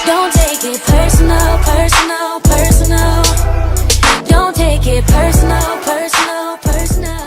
Don't take it personal, personal, personal. Don't take it personal, personal, personal.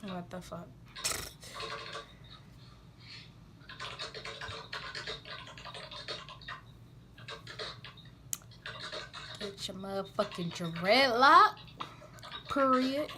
What the fuck? Get your motherfucking dreadlock. Period.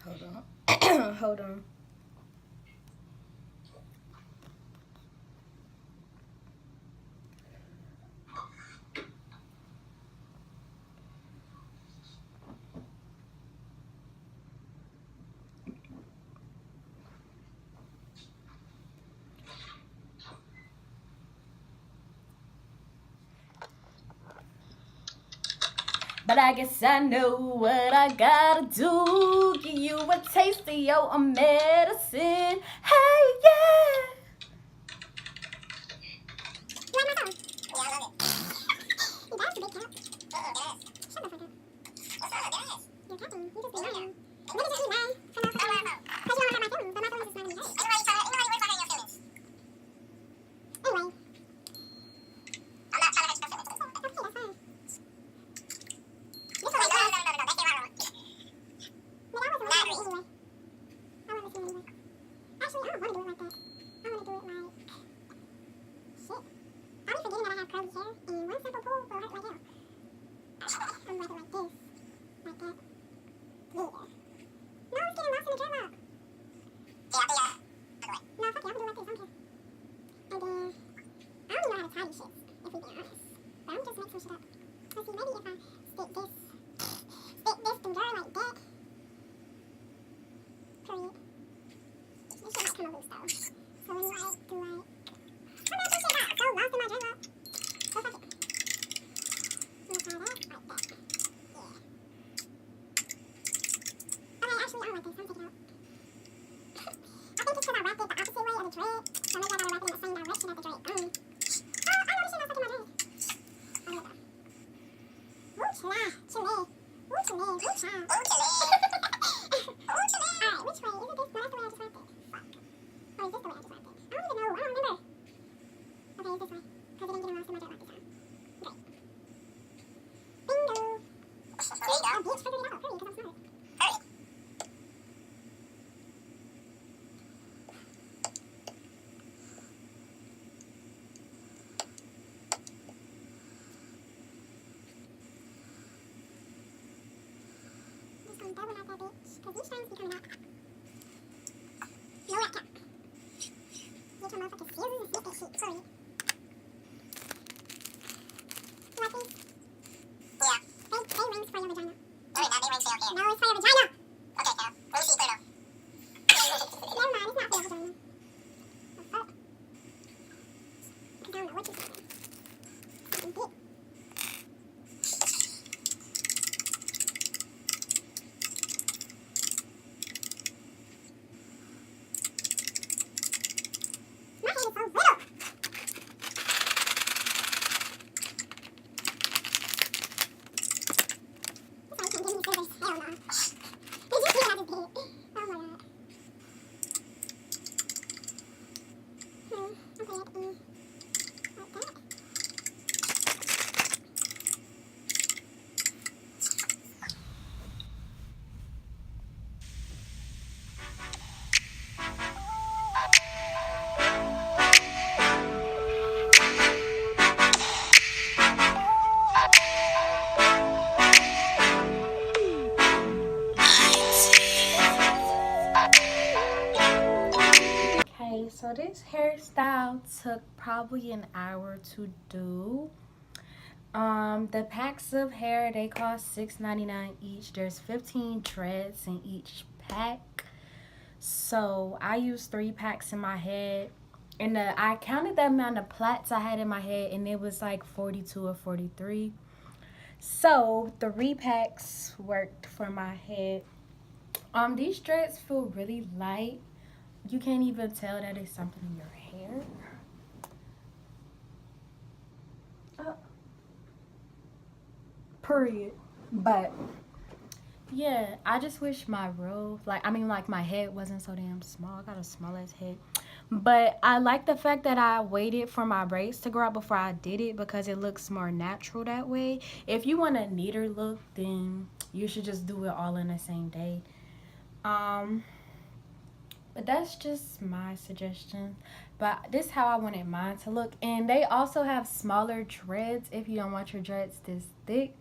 Hold on. Hold on. But I guess I know what I gotta do. Give you a taste of your medicine. Hey, yeah. Okay, so this hairstyle took probably an hour to do. The packs of hair, they cost $6.99 each. There's 15 dreads in each pack. So I used 3 packs in my head. And I counted the amount of plaits I had in my head, and it was like 42 or 43. So 3 packs worked for my head. These dreads feel really light. You can't even tell that it's something in your hair. Period. But yeah, I just wish my robe, like my head wasn't so damn small. I got a small ass head. But I like the fact that I waited for my braids to grow out before I did it, because it looks more natural that way. If you want a neater look, then you should just do it all in the same day. But that's just my suggestion. But this is how I wanted mine to look. And they also have smaller dreads if you don't want your dreads this thick.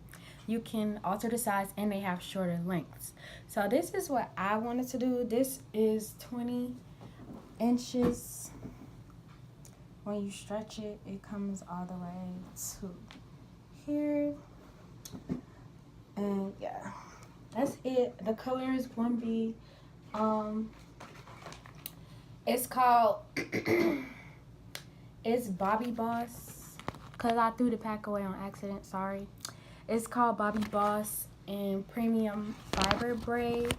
you can alter the size, and they have shorter lengths. So this is what I wanted to do. This is 20 inches. When you stretch it, it comes all the way to here. And yeah, that's it. The color is 1B. It's called it's Bobby Boss, because I threw the pack away on accident, sorry. It's called Bobby Boss in premium fiber braid,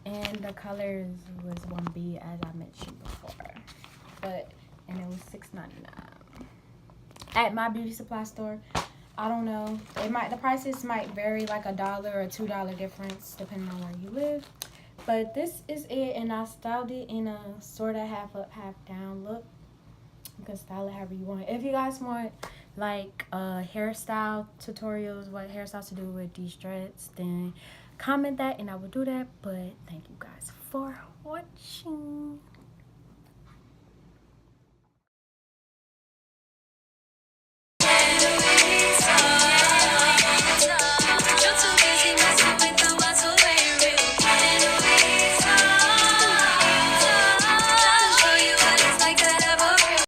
and the colors was 1B as I mentioned before, and it was $6.99 at my beauty supply store. I don't know, the prices might vary, like $1 or $2 difference depending on where you live. But this is it, and I styled it in a sort of half up, half down look. You can style it however you want. If you guys want like hairstyle tutorials, what hairstyles to do with these dreads, then comment that and I will do that. But thank you guys for watching.